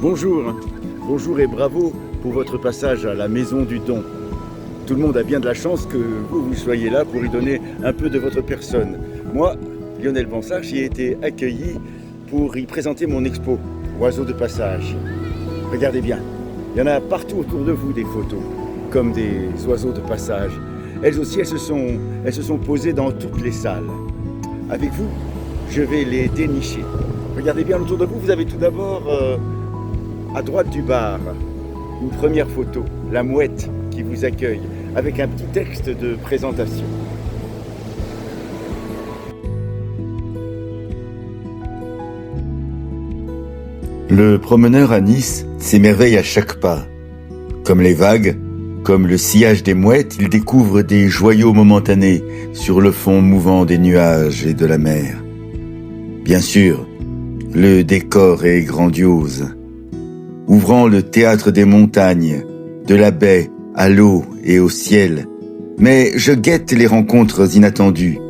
Bonjour, bonjour et bravo pour votre passage à la Maison du Don. Tout le monde a bien de la chance que vous soyez là pour y donner un peu de votre personne. Moi, Lionel Bansard, j'y ai été accueilli pour y présenter mon expo, Oiseaux de passage. Regardez bien, il y en a partout autour de vous des photos, comme des oiseaux de passage. Elles aussi, elles se sont posées dans toutes les salles. Avec vous, je vais les dénicher. Regardez bien autour de vous, vous avez tout d'abord, à droite du bar, une première photo, la mouette qui vous accueille, avec un petit texte de présentation. Le promeneur à Nice s'émerveille à chaque pas. Comme les vagues, comme le sillage des mouettes, il découvre des joyaux momentanés sur le fond mouvant des nuages et de la mer. Bien sûr, le décor est grandiose, ouvrant le théâtre des montagnes, de la baie à l'eau et au ciel. Mais je guette les rencontres inattendues,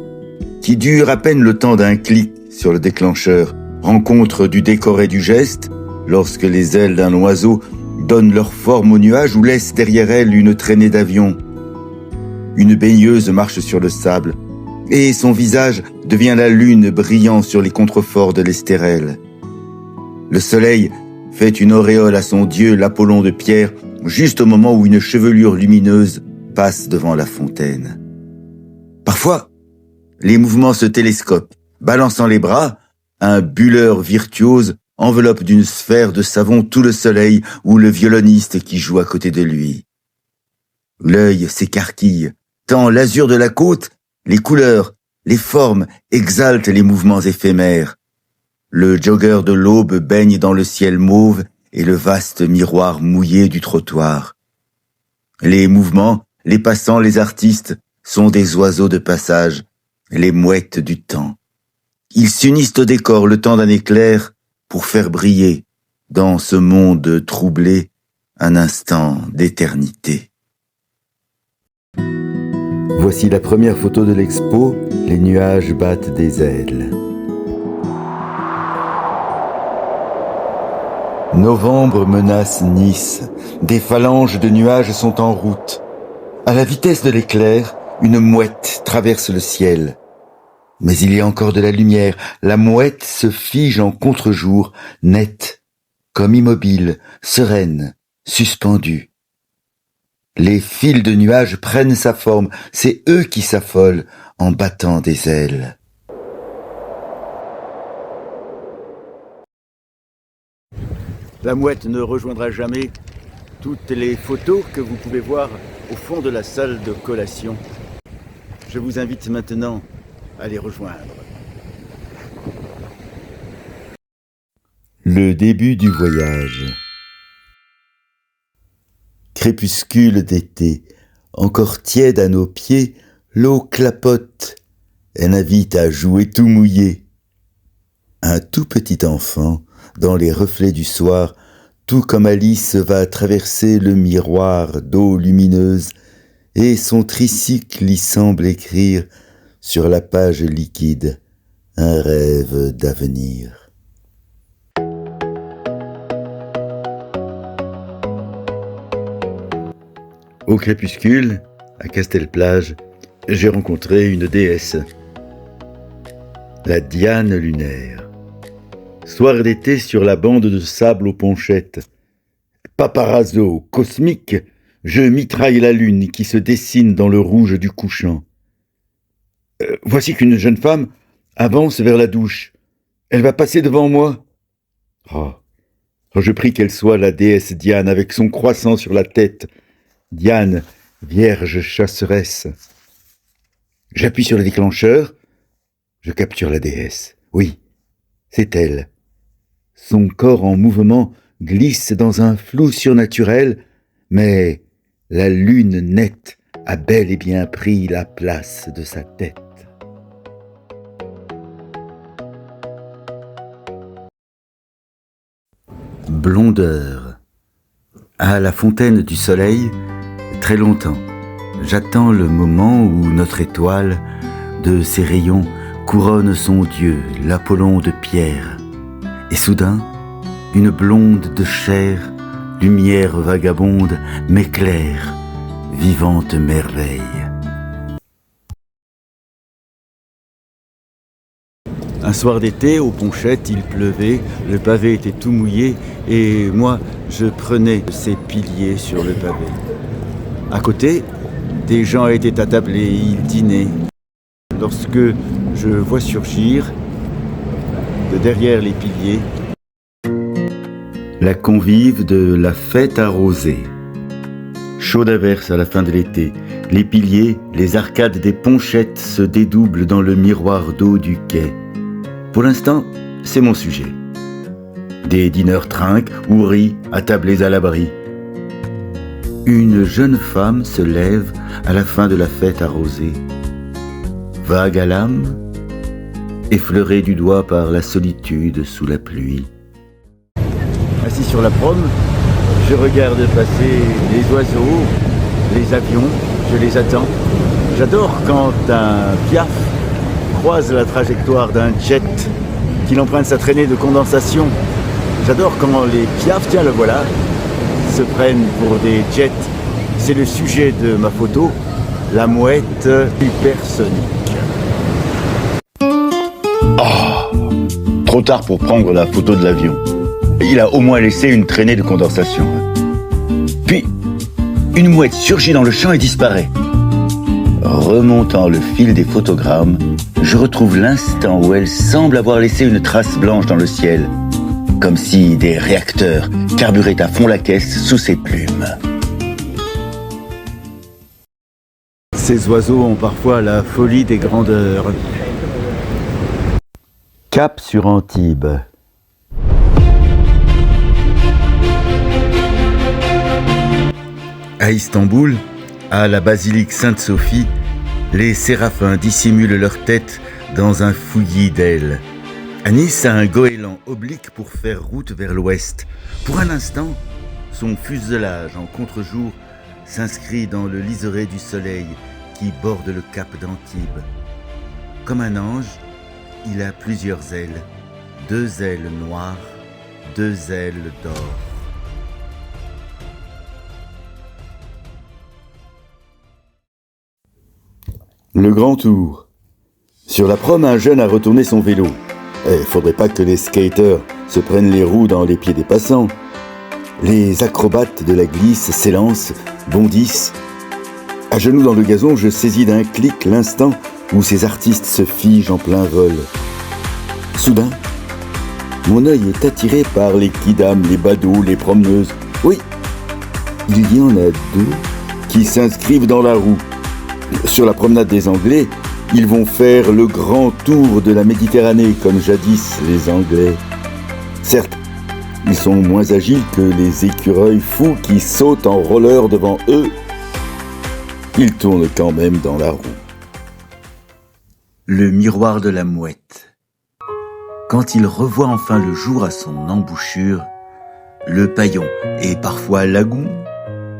qui durent à peine le temps d'un clic sur le déclencheur. Rencontre du décor et du geste, lorsque les ailes d'un oiseau donnent leur forme au nuage ou laissent derrière elles une traînée d'avion. Une baigneuse marche sur le sable, et son visage devient la lune brillant sur les contreforts de l'Estérel. Le soleil fait une auréole à son dieu, l'Apollon de pierre, juste au moment où une chevelure lumineuse passe devant la fontaine. Parfois, les mouvements se télescopent, balançant les bras. Un bulleur virtuose enveloppe d'une sphère de savon tout le soleil ou le violoniste qui joue à côté de lui. L'œil s'écarquille, tant l'azur de la côte, les couleurs, les formes exaltent les mouvements éphémères. Le jogger de l'aube baigne dans le ciel mauve et le vaste miroir mouillé du trottoir. Les mouvements, les passants, les artistes sont des oiseaux de passage, les mouettes du temps. Ils s'unissent au décor le temps d'un éclair pour faire briller, dans ce monde troublé, un instant d'éternité. Voici la première photo de l'expo, les nuages battent des ailes. Novembre menace Nice, des phalanges de nuages sont en route. À la vitesse de l'éclair, une mouette traverse le ciel. Mais il y a encore de la lumière, la mouette se fige en contre-jour, nette, comme immobile, sereine, suspendue. Les fils de nuages prennent sa forme, c'est eux qui s'affolent en battant des ailes. La mouette ne rejoindra jamais toutes les photos que vous pouvez voir au fond de la salle de collation. Je vous invite maintenant à les rejoindre. Le début du voyage. Crépuscule d'été, encore tiède à nos pieds, l'eau clapote, elle invite à jouer tout mouillé. Un tout petit enfant, dans les reflets du soir, tout comme Alice va traverser le miroir d'eau lumineuse, et son tricycle y semble écrire sur la page liquide, un rêve d'avenir. Au crépuscule, à Castelplage, j'ai rencontré une déesse, la Diane lunaire. Soir d'été sur la bande de sable aux ponchettes, paparazzo cosmique, je mitraille la lune qui se dessine dans le rouge du couchant. Voici qu'une jeune femme avance vers la douche. Elle va passer devant moi. Je prie qu'elle soit la déesse Diane avec son croissant sur la tête. Diane, vierge chasseresse. J'appuie sur le déclencheur. Je capture la déesse. Oui, c'est elle. Son corps en mouvement glisse dans un flou surnaturel, mais la lune nette a bel et bien pris la place de sa tête. Blondeur. À la fontaine du soleil, très longtemps, j'attends le moment où notre étoile, de ses rayons, couronne son dieu, l'Apollon de pierre. Et soudain, une blonde de chair, lumière vagabonde, m'éclaire, vivante merveille. Un soir d'été, aux Ponchettes, il pleuvait, le pavé était tout mouillé et moi, je prenais ces piliers sur le pavé. À côté, des gens étaient attablés, ils dînaient. Lorsque je vois surgir, de derrière les piliers, la convive de la fête arrosée. Chaude averse à la fin de l'été, les piliers, les arcades des Ponchettes se dédoublent dans le miroir d'eau du quai. Pour l'instant, c'est mon sujet. Des dîneurs trinquent ou rient, attablés à l'abri. Une jeune femme se lève à la fin de la fête arrosée. Vague à l'âme, effleurée du doigt par la solitude sous la pluie. Assis sur la prom, je regarde passer les oiseaux, les avions, je les attends. J'adore quand un piaf croise la trajectoire d'un jet, qu'il emprunte sa traînée de condensation. J'adore quand les piafs, tiens le voilà, se prennent pour des jets. C'est le sujet de ma photo, la mouette hypersonique. Oh, trop tard pour prendre la photo de l'avion. Il a au moins laissé une traînée de condensation. Puis, une mouette surgit dans le champ et disparaît. Remontant le fil des photogrammes, je retrouve l'instant où elle semble avoir laissé une trace blanche dans le ciel, comme si des réacteurs carburaient à fond la caisse sous ses plumes. Ces oiseaux ont parfois la folie des grandeurs. Cap sur Antibes. À Istanbul, à la basilique Sainte-Sophie, les séraphins dissimulent leur tête dans un fouillis d'ailes. À Nice, un goéland oblique pour faire route vers l'ouest. Pour un instant, son fuselage en contre-jour s'inscrit dans le liseré du soleil qui borde le cap d'Antibes. Comme un ange, il a plusieurs ailes, 2 ailes noires, 2 ailes d'or. Le grand tour. Sur la prom, un jeune a retourné son vélo. Faudrait pas que les skaters se prennent les roues dans les pieds des passants. Les acrobates de la glisse s'élancent, bondissent. À genoux dans le gazon, je saisis d'un clic l'instant où ces artistes se figent en plein vol. Soudain, mon œil est attiré par les kidams, les badauds, les promeneuses. Oui, il y en a 2 qui s'inscrivent dans la roue. Sur la promenade des Anglais, ils vont faire le grand tour de la Méditerranée, comme jadis les Anglais. Certes, ils sont moins agiles que les écureuils fous qui sautent en roller devant eux. Ils tournent quand même dans la roue. Le miroir de la mouette. Quand il revoit enfin le jour à son embouchure, le paillon est parfois lagoon,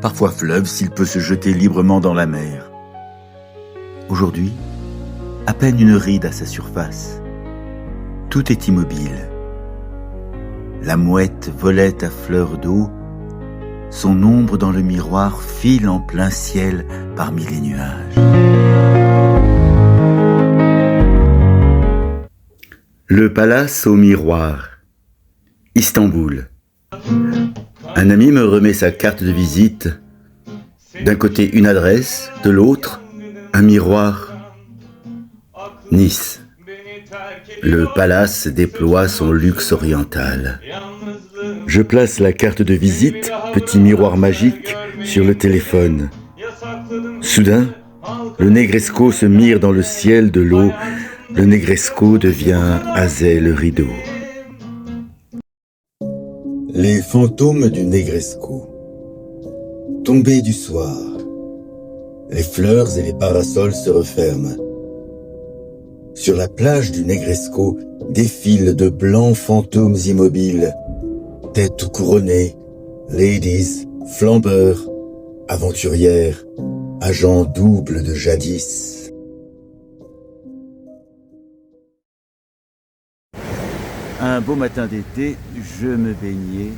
parfois fleuve s'il peut se jeter librement dans la mer. Aujourd'hui, à peine une ride à sa surface. Tout est immobile. La mouette volait à fleur d'eau. Son ombre dans le miroir file en plein ciel parmi les nuages. Le palace au miroir. Istanbul. Un ami me remet sa carte de visite. D'un côté une adresse, de l'autre un miroir. Nice. Le palace déploie son luxe oriental. Je place la carte de visite, petit miroir magique, sur le téléphone. Soudain, le Negresco se mire dans le ciel de l'eau. Le Negresco devient Azel rideau. Les fantômes du Negresco. Tombés du soir. Les fleurs et les parasols se referment. Sur la plage du Negresco défilent de blancs fantômes immobiles, têtes couronnées, ladies, flambeurs, aventurières, agents doubles de jadis. Un beau matin d'été, je me baignais.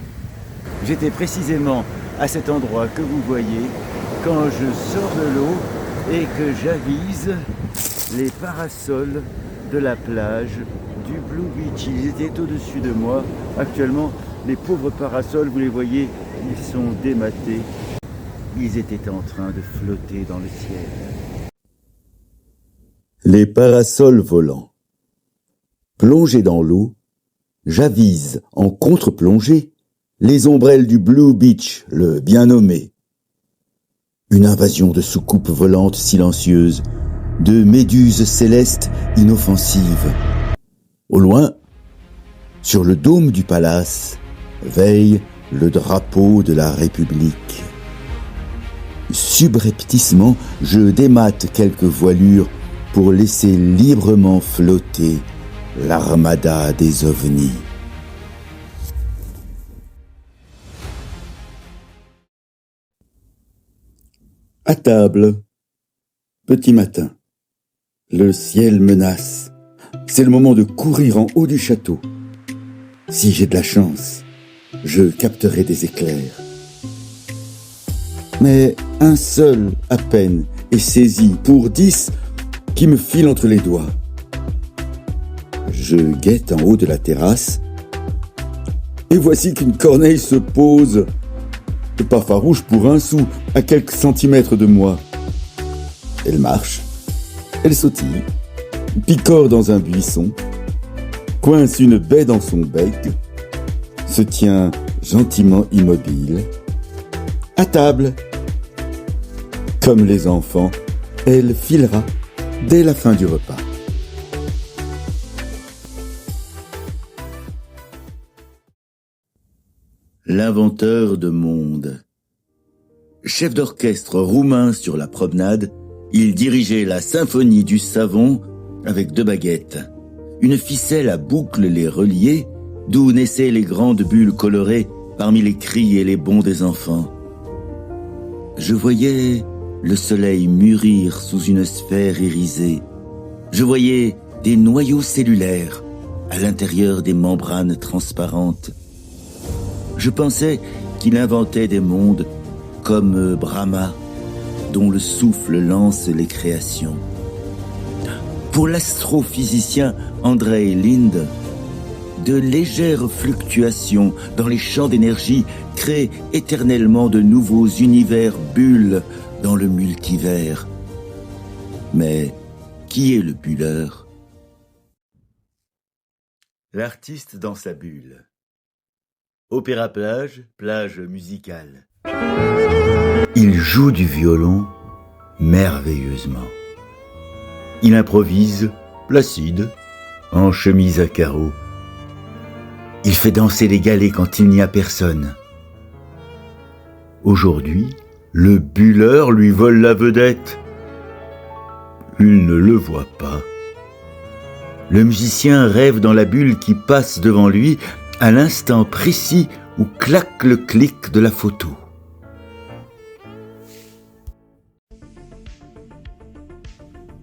J'étais précisément à cet endroit que vous voyez quand je sors de l'eau et que j'avise les parasols de la plage du Blue Beach. Ils étaient au-dessus de moi. Actuellement, les pauvres parasols, vous les voyez, ils sont dématés. Ils étaient en train de flotter dans le ciel. Les parasols volants. Plongé dans l'eau, j'avise en contre-plongée les ombrelles du Blue Beach, le bien nommé. Une invasion de soucoupes volantes silencieuses, de méduses célestes inoffensives. Au loin, sur le dôme du palace, veille le drapeau de la République. Subrepticement, je démate quelques voilures pour laisser librement flotter l'armada des ovnis. À table, petit matin, le ciel menace. C'est le moment de courir en haut du château. Si j'ai de la chance, je capterai des éclairs. Mais un seul, à peine, est saisi pour 10 qui me filent entre les doigts. Je guette en haut de la terrasse, et voici qu'une corneille se pose, pas farouche pour un sou, à quelques centimètres de moi. Elle marche, elle sautille, picore dans un buisson, coince une baie dans son bec, se tient gentiment immobile. À table, comme les enfants, elle filera dès la fin du repas. L'inventeur de monde. Chef d'orchestre roumain sur la promenade, il dirigeait la symphonie du savon avec 2 baguettes. Une ficelle à boucles les reliait, d'où naissaient les grandes bulles colorées parmi les cris et les bonds des enfants. Je voyais le soleil mûrir sous une sphère irisée. Je voyais des noyaux cellulaires à l'intérieur des membranes transparentes. Je pensais qu'il inventait des mondes comme Brahma, dont le souffle lance les créations. Pour l'astrophysicien Andrei Linde, de légères fluctuations dans les champs d'énergie créent éternellement de nouveaux univers bulles dans le multivers. Mais qui est le bulleur? L'artiste dans sa bulle. Opéra plage, plage musicale. Il joue du violon merveilleusement. Il improvise, placide, en chemise à carreaux. Il fait danser les galets quand il n'y a personne. Aujourd'hui, le bulleur lui vole la vedette. Il ne le voit pas. Le musicien rêve dans la bulle qui passe devant lui à l'instant précis où claque le clic de la photo.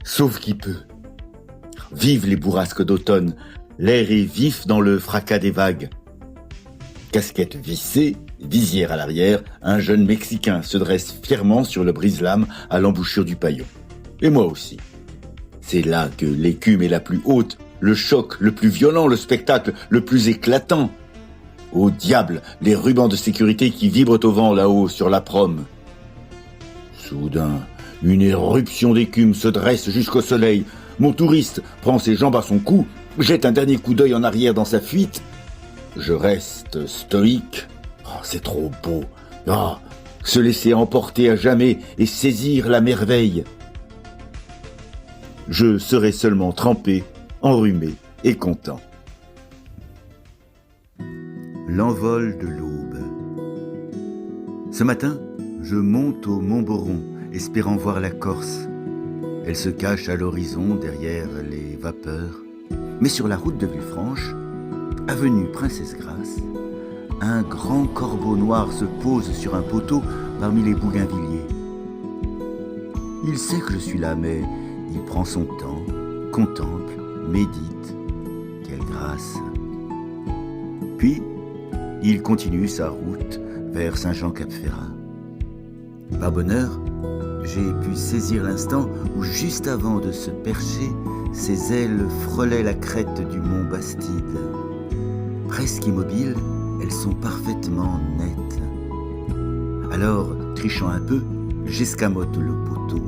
Sauf qui peut. Vive les bourrasques d'automne, l'air est vif dans le fracas des vagues. Casquette vissée, visière à l'arrière, un jeune Mexicain se dresse fièrement sur le brise-lames à l'embouchure du paillon. Et moi aussi. C'est là que l'écume est la plus haute, le choc le plus violent, le spectacle le plus éclatant. Au diable, les rubans de sécurité qui vibrent au vent là-haut sur la prom. Soudain, une éruption d'écume se dresse jusqu'au soleil. Mon touriste prend ses jambes à son cou, jette un dernier coup d'œil en arrière dans sa fuite. Je reste stoïque. Oh, c'est trop beau. Oh, se laisser emporter à jamais et saisir la merveille. Je serai seulement trempé, enrhumé et content. L'envol de l'aube. Ce matin, je monte au Mont-Boron, espérant voir la Corse. Elle se cache à l'horizon derrière les vapeurs. Mais sur la route de Villefranche, avenue Princesse Grasse, un grand corbeau noir se pose sur un poteau parmi les bougainvilliers. Il sait que je suis là, mais il prend son temps, contemple, médite. Quelle grâce! Puis, il continue sa route vers Saint-Jean-Cap-Ferrat. Par bonheur, j'ai pu saisir l'instant où, juste avant de se percher, ses ailes frôlaient la crête du mont Bastide. Presque immobiles, elles sont parfaitement nettes. Alors, trichant un peu, j'escamote le poteau.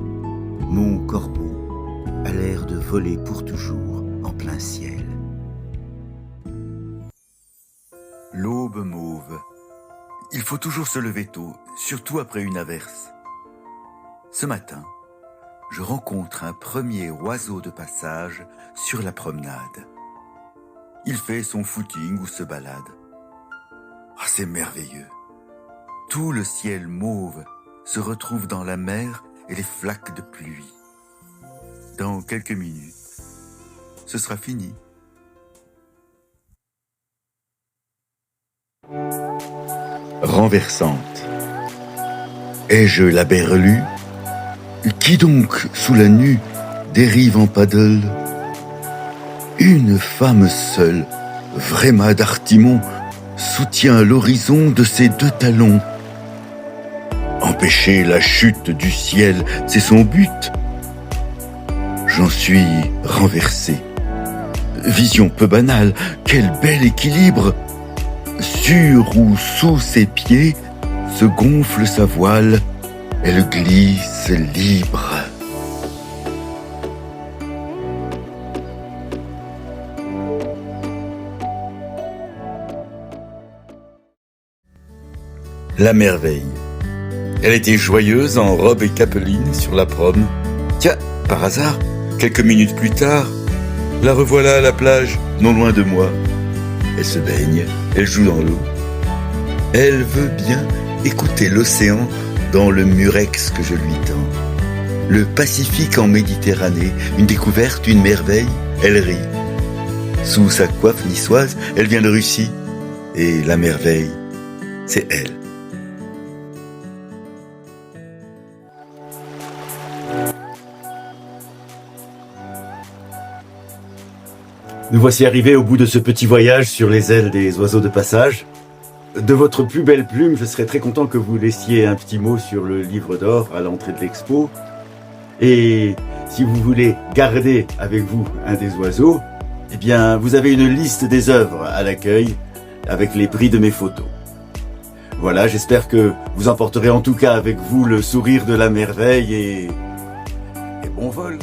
Mon corbeau a l'air de voler pour toujours en plein ciel. L'aube mauve. Il faut toujours se lever tôt, surtout après une averse. Ce matin, je rencontre un premier oiseau de passage sur la promenade. Il fait son footing ou se balade. Ah, c'est merveilleux. Tout le ciel mauve se retrouve dans la mer et les flaques de pluie. Dans quelques minutes, ce sera fini. Renversante. Ai-je la berlue? Qui donc, sous la nue, dérive en paddle? Une femme seule, Vréma d'Artimon, soutient l'horizon de ses deux talons. Empêcher la chute du ciel, c'est son but. J'en suis renversé. Vision peu banale, quel bel équilibre! Sur ou sous ses pieds, se gonfle sa voile, elle glisse libre. La merveille. Elle était joyeuse en robe et capeline sur la prom. Tiens, par hasard, quelques minutes plus tard, la revoilà à la plage, non loin de moi. Elle se baigne, elle joue dans l'eau. Elle veut bien écouter l'océan dans le murex que je lui tends. Le Pacifique en Méditerranée, une découverte, une merveille, elle rit. Sous sa coiffe niçoise, elle vient de Russie. Et la merveille, c'est elle. Nous voici arrivés au bout de ce petit voyage sur les ailes des oiseaux de passage. De votre plus belle plume, je serais très content que vous laissiez un petit mot sur le livre d'or à l'entrée de l'expo. Et si vous voulez garder avec vous un des oiseaux, eh bien, vous avez une liste des œuvres à l'accueil avec les prix de mes photos. Voilà, j'espère que vous emporterez en tout cas avec vous le sourire de la merveille et bon vol.